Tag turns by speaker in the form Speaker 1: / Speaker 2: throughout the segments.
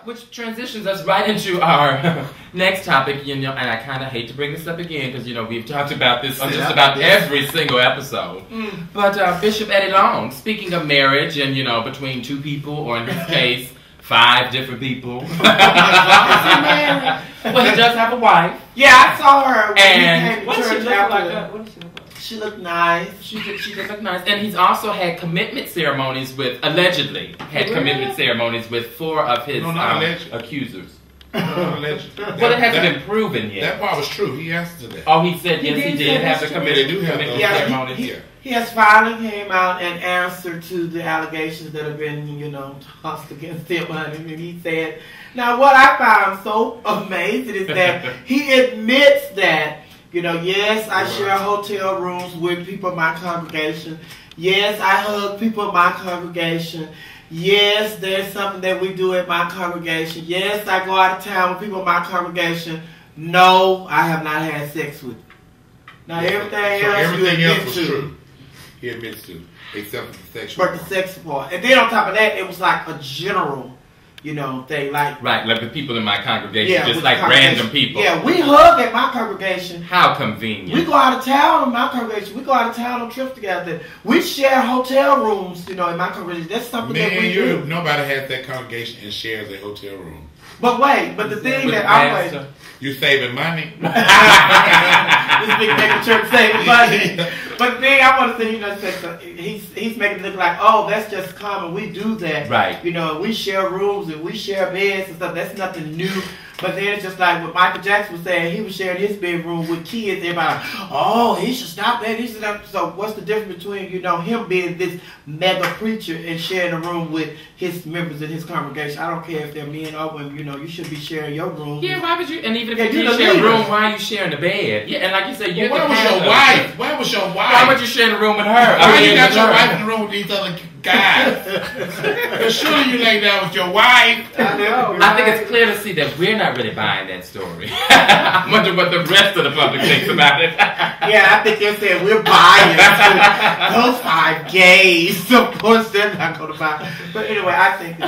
Speaker 1: Which transitions us right into our next topic, and I kind of hate to bring this up again because, we've talked about this on just about every single episode. But Bishop Eddie Long, speaking of marriage and, between two people, or in this case, 5 different people. Well, he does have a wife.
Speaker 2: Yeah, I saw her.
Speaker 1: And
Speaker 2: what
Speaker 1: did she look like?
Speaker 2: She looked nice.
Speaker 1: She did look nice. And he's also had commitment ceremonies with, allegedly, commitment ceremonies with 4 of his accusers.
Speaker 3: No, allegedly.
Speaker 1: Well, it hasn't been proven yet.
Speaker 3: That part was true. He answered to that.
Speaker 1: Oh, he said yes, he did have the commitment ceremonies here.
Speaker 2: He has finally came out and answered to the allegations that have been, tossed against him. And he said, now what I found so amazing is that he admits that, yes, I share hotel rooms with people in my congregation. Yes, I hug people in my congregation. Yes, there's something that we do at my congregation. Yes, I go out of town with people in my congregation. No, I have not had sex with. Now everything else
Speaker 3: was true. He admits to, except for the sexual.
Speaker 2: But the sex part, and then on top of that, it was like a general, thing like
Speaker 1: like the people in my congregation, just like random people.
Speaker 2: Yeah, we hug at my congregation.
Speaker 1: How convenient.
Speaker 2: We go out of town in my congregation. We go out of town on trips together. We share hotel rooms, in my congregation. That's something that we do.
Speaker 3: Nobody has that congregation and shares a hotel room.
Speaker 2: But wait, the thing that I
Speaker 3: you saving money.
Speaker 2: This big mega church saving money. But the thing I want to say, he's making it look like, oh, that's just common. We do that.
Speaker 1: Right.
Speaker 2: We share rooms and we share beds and stuff. That's nothing new. But then it's just like what Michael Jackson was saying. He was sharing his bedroom with kids. Everybody like, oh, he should stop that. He should stop. So what's the difference between, him being this mega preacher and sharing a room with his members in his congregation? I don't care if they're men or women. You should be sharing your room.
Speaker 1: Yeah, why would you? And even if you share a room, why are you sharing the bed? Yeah, and like you said,
Speaker 3: where was your wife? Where was your wife?
Speaker 1: Why would you share the room with her?
Speaker 3: Why you got your wife in the room with these other guys? Surely you lay down with your wife.
Speaker 2: I know.
Speaker 1: I think it's clear to see that we're not really buying that story. I wonder what the rest of the public thinks about it.
Speaker 2: Yeah, I think they're saying we're buying those 5 gays. Of course, they're not going to buy. But anyway, I think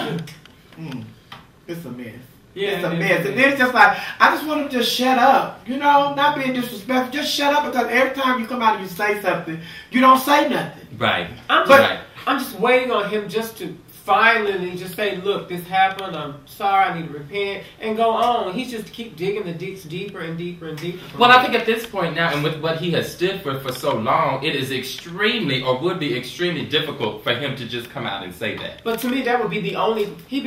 Speaker 2: it's a mess.
Speaker 1: Yeah,
Speaker 2: it's a mess. And then it's just like, I just want them to just shut up. Not being disrespectful. Just shut up, because every time you come out and you say something, you don't say nothing.
Speaker 1: Right.
Speaker 4: I'm just waiting on him just to finally just say, look, this happened, I'm sorry, I need to repent, and go on. He's just keep digging the ditch deeper and deeper and deeper.
Speaker 1: Well, I think at this point now, and with what he has stood for so long, it is extremely, or would be extremely difficult for him to just come out and say that.
Speaker 4: But to me, that would be the only, he's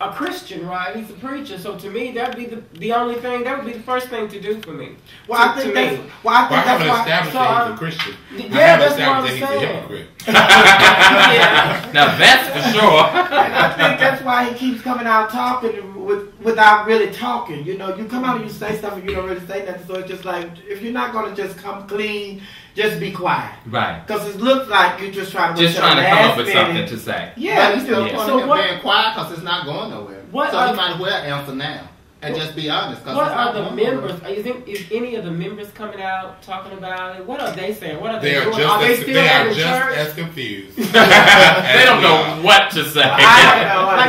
Speaker 4: a Christian, right? He's a preacher, so to me, that would be the only thing, that would be the first thing to do for me.
Speaker 2: Well, I think that's why.
Speaker 3: I haven't established that he's a Christian.
Speaker 4: Yeah, that's what I'm saying.
Speaker 3: He's a hypocrite.
Speaker 1: Yeah. Now that's for sure.
Speaker 2: I think that's why he keeps coming out talking without really talking. You come out and you say stuff and you don't really say nothing. So it's just like, if you're not going to just come clean, just be quiet.
Speaker 1: Right.
Speaker 2: Because it looks like you're just trying to
Speaker 1: come up with something to say.
Speaker 2: Yeah.
Speaker 5: But he's still being quiet because it's not going nowhere. So he might as well answer now. And just be honest.
Speaker 4: What are the members? Is any of the members coming out talking about it? What are they saying? What are they doing? Are they still at the church?
Speaker 3: As confused.
Speaker 1: They don't know what to say.
Speaker 3: You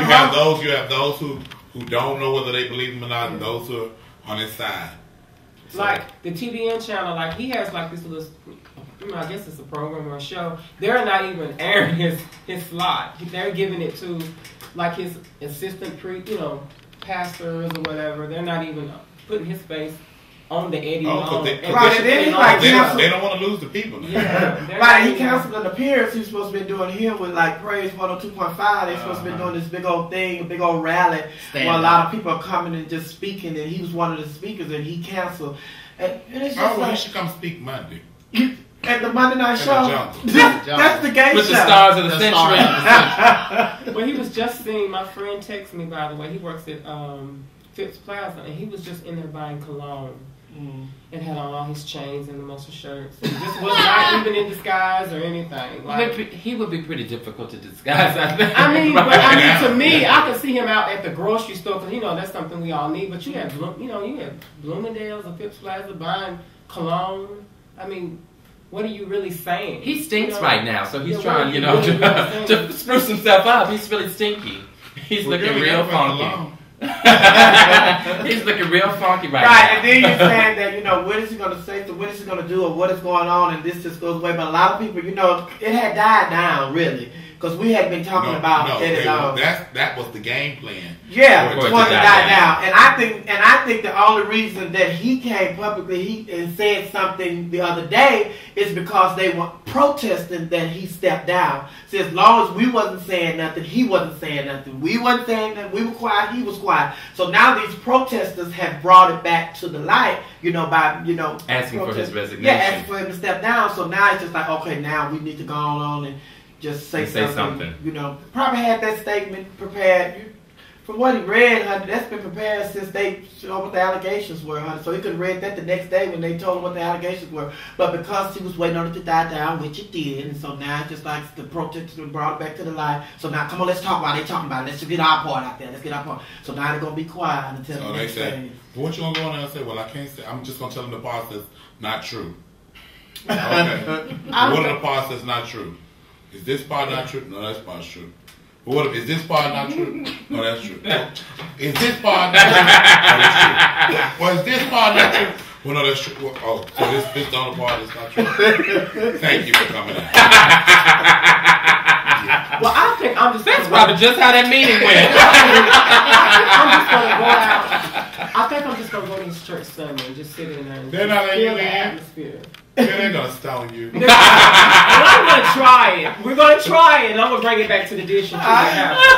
Speaker 3: have those who don't know whether they believe him or not, and those who are on his side.
Speaker 4: So. Like the TBN channel, like he has like this little, I guess it's a program or a show. They're not even airing his slot. They're giving it to like his assistant pastors or whatever. They're not even putting his face on the Eddie Long.
Speaker 3: They don't want to lose the people.
Speaker 4: Yeah,
Speaker 2: right, he canceled an appearance. He's supposed to be doing here with like Praise 102.5. They're supposed to be doing this big old thing, a big old rally where a lot of people are coming and just speaking, and he was one of the speakers, and he canceled. And it's just
Speaker 3: he should come speak Monday.
Speaker 2: At the Monday Night Show. That's the gay
Speaker 1: with
Speaker 2: show.
Speaker 1: The stars of the century.
Speaker 4: Well, he was just seeing, my friend texted me, by the way. He works at Phipps Plaza, and he was just in there buying cologne. And had on all his chains and the muscle shirts. He just was not even in disguise or anything. Like,
Speaker 1: he would be pretty difficult to disguise, I think.
Speaker 4: To me, I could see him out at the grocery store because that's something we all need. But you have Bloomingdale's or Phipps Plaza buying cologne. I mean, what are you really saying?
Speaker 1: He stinks right now, so he's trying, to spruce himself up. He's really stinky. He's looking real funky. He's looking real funky right now.
Speaker 2: Right, and then you're saying that, you know, what is he going to say, so what is he going to do, or what is going on, and this just goes away. But a lot of people, you know, it had died down, really. Because we had been talking about it.
Speaker 3: That was the game plan.
Speaker 2: Yeah, it was to die down. And I think the only reason that he came publicly and said something the other day is because they were protesting that he stepped down. So as long as we wasn't saying nothing, he wasn't saying nothing. We wasn't saying nothing. We were quiet. He was quiet. So now these protesters have brought it back to the light, you know, by, you know,
Speaker 1: asking for his resignation.
Speaker 2: Yeah, asking for him to step down. So now it's just like, okay, now we need to go on and just say something. You know, probably had that statement prepared. From what he read, honey, that's been prepared since they showed what the allegations were, honey. So he could have read that the next day when they told him what the allegations were. But because he was waiting on it to die down, which it did, and so now it's just like the protesters brought it back to the light. So now, come on, let's talk about it. They're talking about it. Let's get our part out there. Let's get our part. So now they're going to be quiet until the next day.
Speaker 3: What you going to go in there and say? Well, I can't say. I'm just going to tell them the part that's not true. Okay. What are the parts that's not true? Is this part not true? No, that's part true. What is this part not true? No, that's true. Is this part not true? No, that's true. Well, is this part not true? Well, no, that's true. Well, oh, so this the only part that's not true. Thank you for coming out.
Speaker 4: Well, I think I'm just.
Speaker 1: That's probably just how that meeting went.
Speaker 4: I'm just gonna go out. I think I'm just gonna go to this church Sunday and just sit in there and
Speaker 3: they're not letting you
Speaker 4: feel the
Speaker 3: in.
Speaker 4: atmosphere.
Speaker 3: Yeah, they're gonna stone you.
Speaker 4: Well, I'm gonna try it. We're gonna try it, and I'm gonna bring it back to the dish.
Speaker 2: I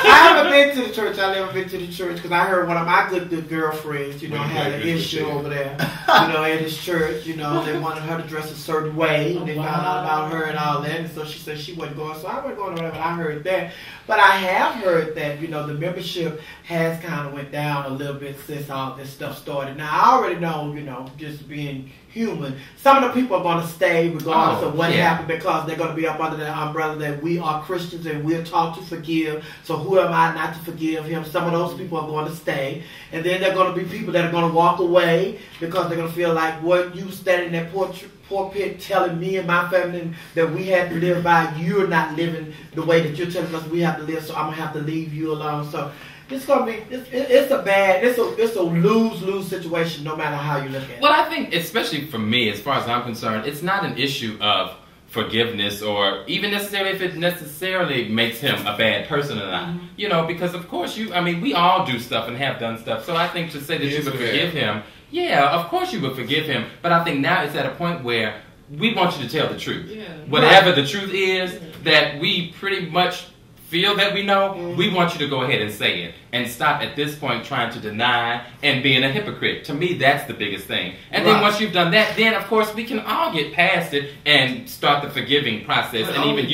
Speaker 2: haven't been to the church. I never been to the church because I heard one of my good girlfriends, you know, had an issue over there, you know, at his church. You know, they wanted her to dress a certain way, and they found out about her and all that, and so she said she wasn't going. So I wasn't going to whatever. I heard that, but I have heard that, you know, the membership has kind of went down a little bit since all this stuff started. Now I already know, you know, just being human, some of the people are going to stay regardless of what happened because they're going to be up under the umbrella that we are Christians and we're taught to forgive. So who am I not to forgive him? Some of those people are going to stay. And then there are going to be people that are going to walk away because they're going to feel like what you standing in that pulpit telling me and my family that we had to live by, you're not living the way that you're telling us we have to live, so I'm going to have to leave you alone. So it's gonna be it's a lose-lose situation no matter how you look at it.
Speaker 1: Well, I think especially for me, as far as I'm concerned, it's not an issue of forgiveness or even necessarily if it necessarily makes him a bad person or not. Mm-hmm. You know, because of course we all do stuff and have done stuff. So I think to say that you would forgive him, yeah, of course you would forgive him. But I think now it's at a point where we want you to tell the truth. Yeah. Whatever the truth is that we pretty much feel that we know, we want you to go ahead and say it and stop at this point trying to deny and being a hypocrite. To me, that's the biggest thing. And then once you've done that, then of course we can all get past it and start the forgiving process and even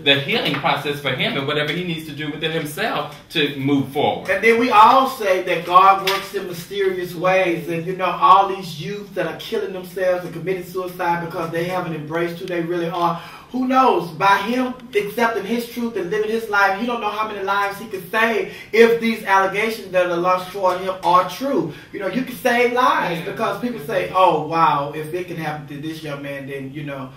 Speaker 1: the healing process for him and whatever he needs to do within himself to move forward.
Speaker 2: And then we all say that God works in mysterious ways, and you know, all these youth that are killing themselves and committing suicide because they haven't embraced who they really are. Who knows? By him accepting his truth and living his life, he don't know how many lives he could save if these allegations that are launched toward him are true. You know, you can save lives because people say, "Oh, wow, if it can happen to this young man, then you know,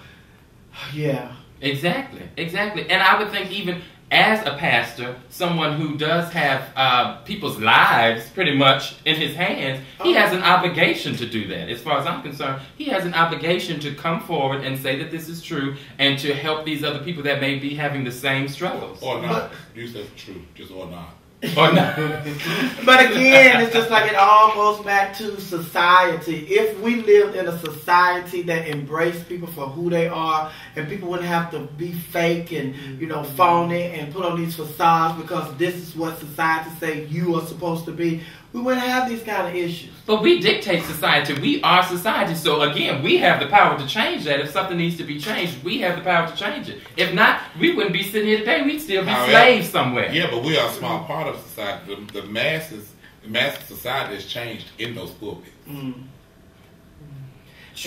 Speaker 2: yeah."
Speaker 1: Exactly. And I would think even as a pastor, someone who does have people's lives pretty much in his hands, he has an obligation to do that. As far as I'm concerned, he has an obligation to come forward and say that this is true and to help these other people that may be having the same struggles.
Speaker 3: Or not. You said true, just or not.
Speaker 1: Or not.
Speaker 2: But again, it's just like it all goes back to society. If we lived in a society that embraced people for who they are, and people wouldn't have to be fake and, you know, phony and put on these facades because this is what society say you are supposed to be, we wouldn't have these kind of issues.
Speaker 1: But we dictate society. We are society. So again, we have the power to change that. If something needs to be changed, we have the power to change it. If not, we wouldn't be sitting here today. We'd still be slaves somewhere.
Speaker 3: Yeah, but we are a small part of society. The masses society has changed in those pulpits.
Speaker 2: And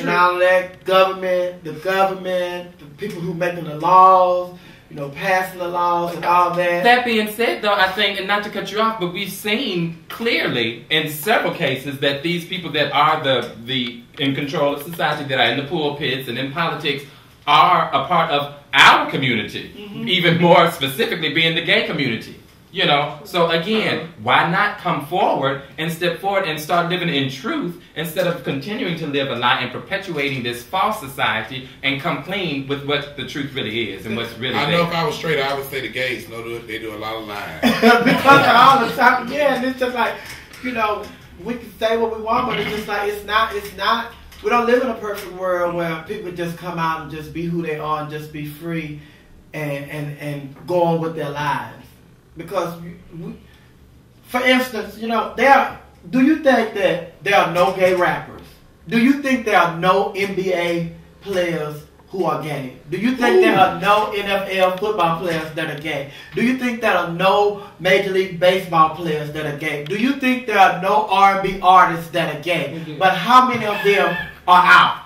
Speaker 2: all that the government, the people who making the laws, you know, passing the laws and all that.
Speaker 1: That being said, though, I think, and not to cut you off, but we've seen clearly in several cases that these people that are the in control of society, that are in the pulpits and in politics, are a part of our community, even more specifically being the gay community. You know, so again, why not come forward and step forward and start living in truth instead of continuing to live a lie and perpetuating this false society and come clean with what the truth really is and what's really
Speaker 3: I
Speaker 1: there.
Speaker 3: know if I was straight, I would say the gays know they do a lot of lying.
Speaker 2: Because all the time, yeah, and it's just like, you know, we can say what we want, but it's just like, it's not, we don't live in a perfect world where people just come out and just be who they are and just be free and go on with their lives. Because, for instance, you know, do you think that there are no gay rappers? Do you think there are no NBA players who are gay? Do you think there are no NFL football players that are gay? Do you think there are no Major League Baseball players that are gay? Do you think there are no R&B artists that are gay? Mm-hmm. But how many of them are out?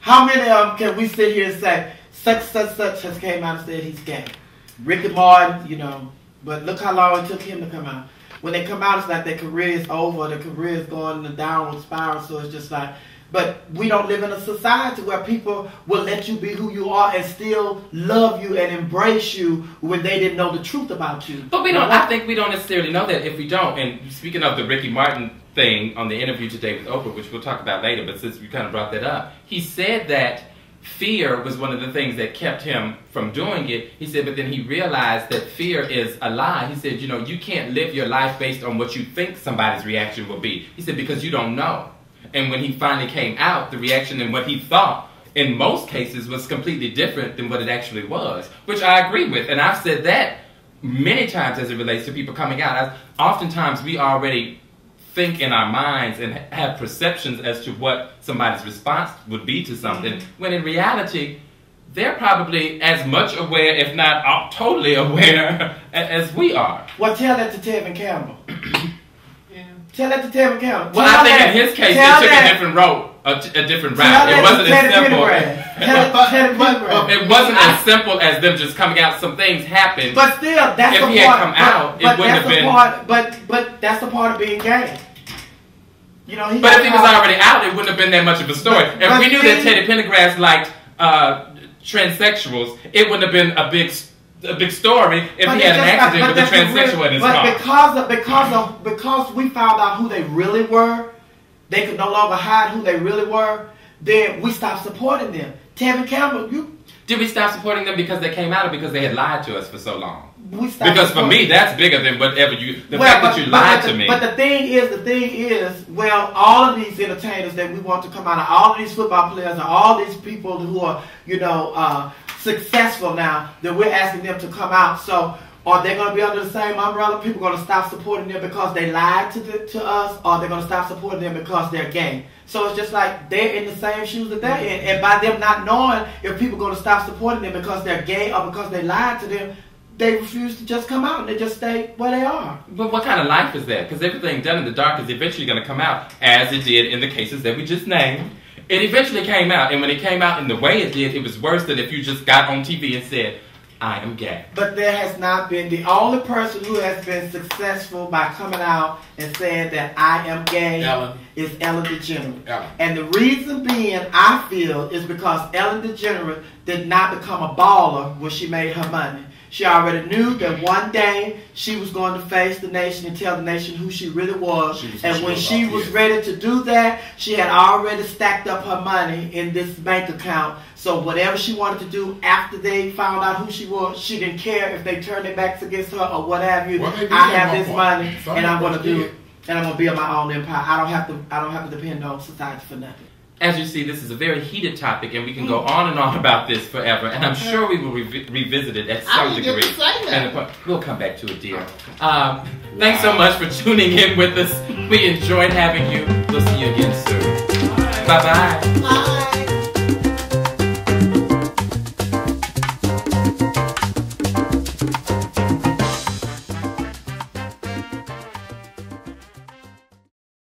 Speaker 2: How many of them can we sit here and say, such has came out and said he's gay? Ricky Martin, you know, but look how long it took him to come out. When they come out, it's like their career is over, their career is going in a downward spiral, so it's just like, but we don't live in a society where people will let you be who you are and still love you and embrace you when they didn't know the truth about you.
Speaker 1: But we don't, I think we don't necessarily know that if we don't. And speaking of the Ricky Martin thing on the interview today with Oprah, which we'll talk about later, but since we kind of brought that up, he said that fear was one of the things that kept him from doing it. He said, but then he realized that fear is a lie. He said, you know, you can't live your life based on what you think somebody's reaction will be. He said, because you don't know. And when he finally came out, the reaction and what he thought, in most cases, was completely different than what it actually was, which I agree with. And I've said that many times as it relates to people coming out. Oftentimes, we already think in our minds and have perceptions as to what somebody's response would be to something, when in reality, they're probably as much aware, if not totally aware, as we are.
Speaker 2: Well, tell that to Tevin Campbell. Tell that to Tevin Campbell.
Speaker 1: Well, I think in his case, they took a different road, a different route. It wasn't as simple. It wasn't as simple as them just coming out. Some things happened.
Speaker 2: But still, that's
Speaker 1: if he had come out, it wouldn't have been.
Speaker 2: But that's the part of being gay. You know,
Speaker 1: but if he was already out, it wouldn't have been that much of a story. If we knew that Teddy Pendergrass liked transsexuals, it wouldn't have been a big story if he had an accident with a transsexual in his car.
Speaker 2: But because we found out who they really were, they could no longer hide who they really were, then we stopped supporting them. Tevin Campbell,
Speaker 1: Did we stop supporting them because they came out or because they had lied to us for so long? Because for me, that's bigger than whatever fact that you lied to me.
Speaker 2: But the thing is, well, all of these entertainers that we want to come out of, all of these football players, and all these people who are, you know, successful now, that we're asking them to come out. So are they going to be under the same umbrella? People are going to stop supporting them because they lied to us, or they're going to stop supporting them because they're gay? So it's just like they're in the same shoes that they're in. And by them not knowing if people are going to stop supporting them because they're gay or because they lied to them, they refuse to just come out and they just stay where they are.
Speaker 1: But what kind of life is that? Because everything done in the dark is eventually going to come out, as it did in the cases that we just named. It eventually came out, and when it came out in the way it did, it was worse than if you just got on TV and said, I am gay.
Speaker 2: But there has not been, the only person who has been successful by coming out and saying that I am gay is Ellen DeGeneres. And the reason being, I feel, is because Ellen DeGeneres did not become a baller when she made her money. She already knew that one day she was going to face the nation and tell the nation who she really was. And when she was ready to do that, she had already stacked up her money in this bank account. So whatever she wanted to do after they found out who she was, she didn't care if they turned their backs against her or what have you. Well, I have this money and I'm going to do it. And I'm going to build my own empire. I don't have to depend on society for nothing.
Speaker 1: As you see, this is a very heated topic, and we can go on and on about this forever. And I'm sure we will revisit it at some degree. And we'll come back to it, dear. Thanks so much for tuning in with us. We enjoyed having you. We'll see you again soon. Bye-bye.